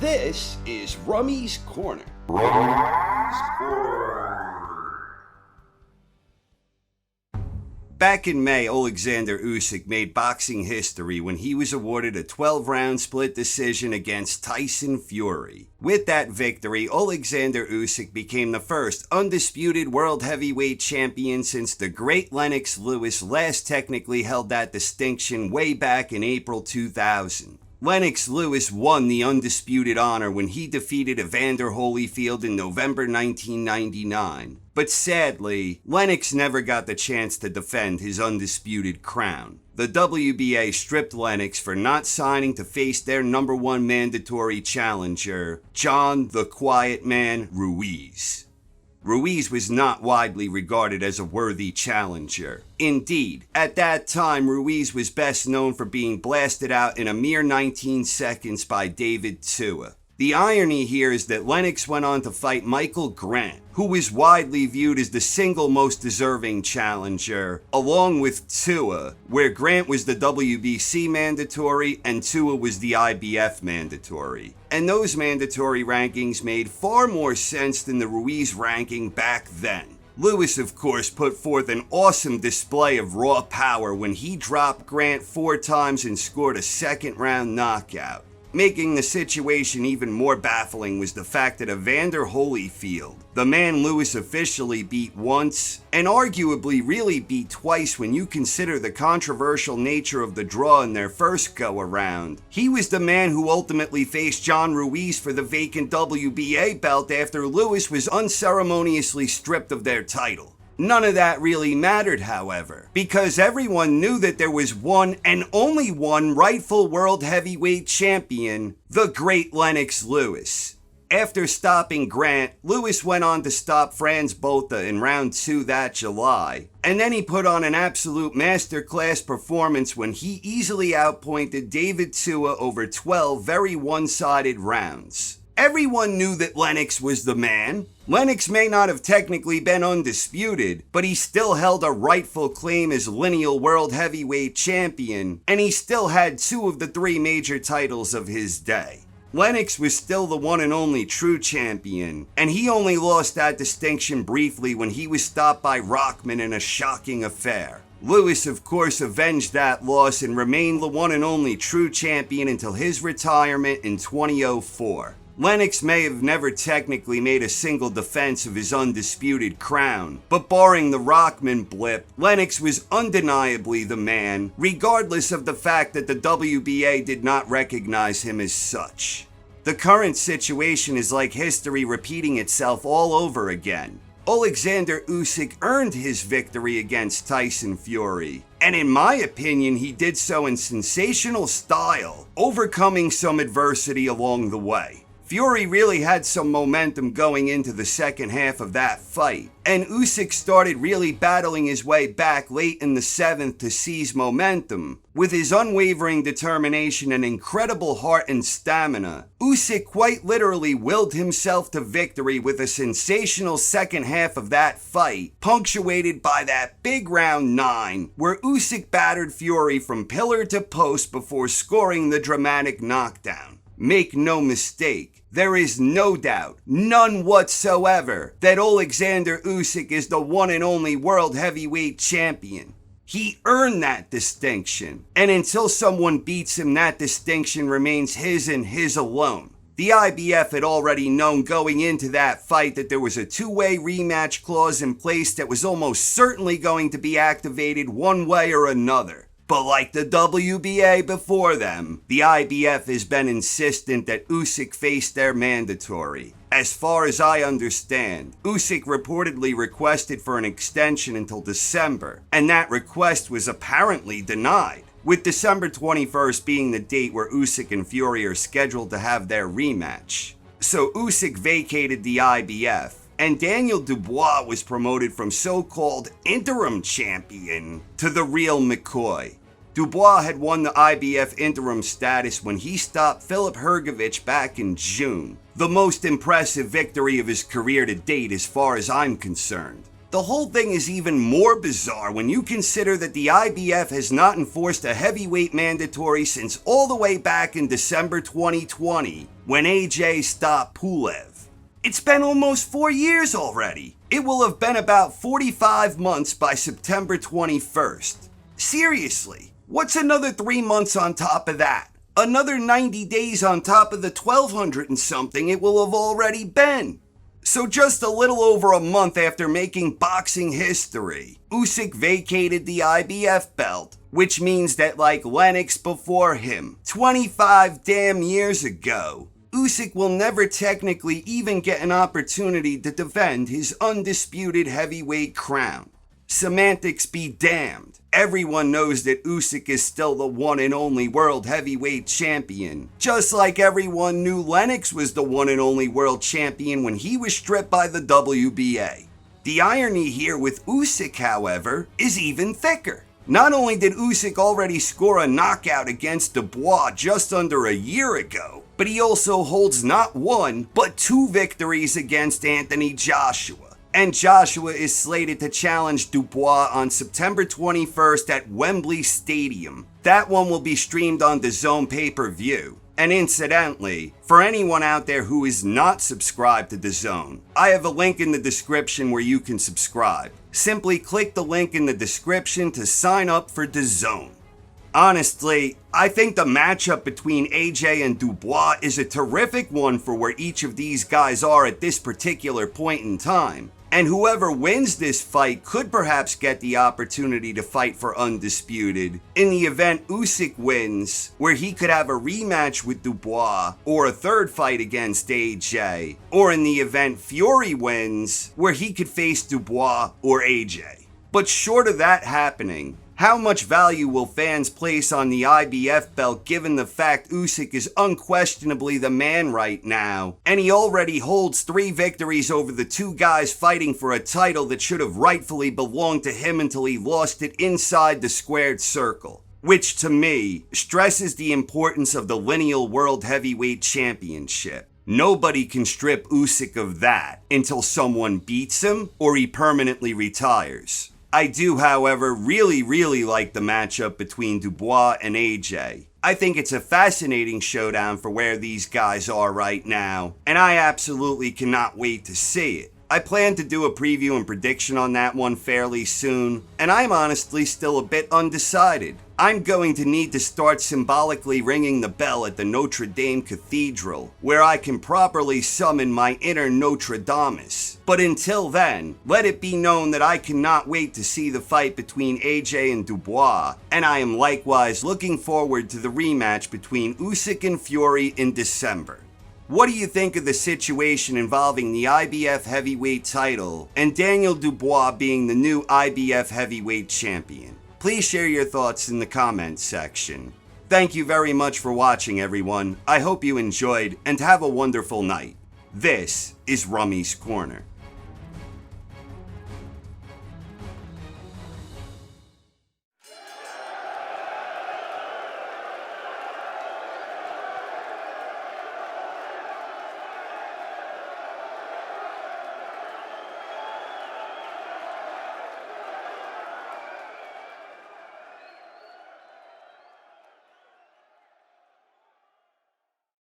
This is Rummy's Corner. Back in May, Oleksandr Usyk made boxing history when he was awarded a 12-round split decision against Tyson Fury. With that victory, Oleksandr Usyk became the first undisputed world heavyweight champion since the great Lennox Lewis last technically held that distinction way back in April 2000. Lennox Lewis won the undisputed honor when he defeated Evander Holyfield in November 1999. But sadly, Lennox never got the chance to defend his undisputed crown. The WBA stripped Lennox for not signing to face their number one mandatory challenger, John the Quiet Man Ruiz. Ruiz was not widely regarded as a worthy challenger. Indeed, at that time, Ruiz was best known for being blasted out in a mere 19 seconds by David Tua. The irony here is that Lennox went on to fight Michael Grant, who was widely viewed as the single most deserving challenger, along with Tua, where Grant was the WBC mandatory and Tua was the IBF mandatory. And those mandatory rankings made far more sense than the Ruiz ranking back then. Lewis, of course, put forth an awesome display of raw power when he dropped Grant 4 times and scored a second-round knockout. Making the situation even more baffling was the fact that Evander Holyfield, the man Lewis officially beat once, and arguably really beat twice when you consider the controversial nature of the draw in their first go-around, he was the man who ultimately faced John Ruiz for the vacant WBA belt after Lewis was unceremoniously stripped of their title. None of that really mattered, however, because everyone knew that there was one and only one rightful world heavyweight champion, the great Lennox Lewis. After stopping Grant, Lewis went on to stop Franz Botha in round 2 that July, and then he put on an absolute masterclass performance when he easily outpointed David Tua over 12 very one-sided rounds. Everyone knew that Lennox was the man. Lennox may not have technically been undisputed, but he still held a rightful claim as lineal world heavyweight champion, and he still had 2 of the 3 major titles of his day. Lennox was still the one and only true champion, and he only lost that distinction briefly when he was stopped by Rockman in a shocking affair. Lewis, of course, avenged that loss and remained the one and only true champion until his retirement in 2004. Lennox may have never technically made a single defense of his undisputed crown, but barring the Rockman blip, Lennox was undeniably the man, regardless of the fact that the WBA did not recognize him as such. The current situation is like history repeating itself all over again. Oleksandr Usyk earned his victory against Tyson Fury, and in my opinion he did so in sensational style, overcoming some adversity along the way. Fury really had some momentum going into the second half of that fight, and Usyk started really battling his way back late in the 7th to seize momentum. With his unwavering determination and incredible heart and stamina, Usyk quite literally willed himself to victory with a sensational second half of that fight, punctuated by that big round 9, where Usyk battered Fury from pillar to post before scoring the dramatic knockdown. Make no mistake, there is no doubt, none whatsoever, that Oleksandr Usyk is the one and only world heavyweight champion. He earned that distinction, and until someone beats him, that distinction remains his and his alone. The IBF had already known going into that fight that there was a 2-way rematch clause in place that was almost certainly going to be activated one way or another. But like the WBA before them, the IBF has been insistent that Usyk face their mandatory. As far as I understand, Usyk reportedly requested for an extension until December, and that request was apparently denied, with December 21st being the date where Usyk and Fury are scheduled to have their rematch. So Usyk vacated the IBF, and Daniel Dubois was promoted from so-called interim champion to the real McCoy. Dubois had won the IBF interim status when he stopped Filip Hrgović back in June, the most impressive victory of his career to date as far as I'm concerned. The whole thing is even more bizarre when you consider that the IBF has not enforced a heavyweight mandatory since all the way back in December 2020, when AJ stopped Pulev. It's been almost 4 years already. It will have been about 45 months by September 21st. Seriously, what's another 3 months on top of that? Another 90 days on top of the 1,200 and something it will have already been. So just a little over a month after making boxing history, Usyk vacated the IBF belt, which means that like Lennox before him, 25 damn years ago, Usyk will never technically even get an opportunity to defend his undisputed heavyweight crown. Semantics be damned. Everyone knows that Usyk is still the one and only world heavyweight champion, just like everyone knew Lennox was the one and only world champion when he was stripped by the WBA. The irony here with Usyk, however, is even thicker. Not only did Usyk already score a knockout against Dubois just under a year ago, but he also holds not one, but 2 victories against Anthony Joshua. And Joshua is slated to challenge Dubois on September 21st at Wembley Stadium. That one will be streamed on DAZN pay-per-view. And incidentally, for anyone out there who is not subscribed to DAZN, I have a link in the description where you can subscribe. Simply click the link in the description to sign up for DAZN. Honestly, I think the matchup between AJ and Dubois is a terrific one for where each of these guys are at this particular point in time. And whoever wins this fight could perhaps get the opportunity to fight for Undisputed in the event Usyk wins, where he could have a rematch with Dubois or a third fight against AJ, or in the event Fury wins, where he could face Dubois or AJ. But short of that happening, how much value will fans place on the IBF belt given the fact Usyk is unquestionably the man right now, and he already holds 3 victories over the 2 guys fighting for a title that should have rightfully belonged to him until he lost it inside the squared circle? Which to me stresses the importance of the lineal World Heavyweight Championship. Nobody can strip Usyk of that until someone beats him or he permanently retires. I do, however, really like the matchup between Dubois and AJ. I think it's a fascinating showdown for where these guys are right now, and I absolutely cannot wait to see it. I plan to do a preview and prediction on that one fairly soon, and I'm honestly still a bit undecided. I'm going to need to start symbolically ringing the bell at the Notre Dame Cathedral, where I can properly summon my inner Notre Damus. But until then, let it be known that I cannot wait to see the fight between AJ and Dubois, and I am likewise looking forward to the rematch between Usyk and Fury in December. What do you think of the situation involving the IBF heavyweight title and Daniel Dubois being the new IBF heavyweight champion? Please share your thoughts in the comments section. Thank you very much for watching, everyone. I hope you enjoyed and have a wonderful night. This is Rummy's Corner.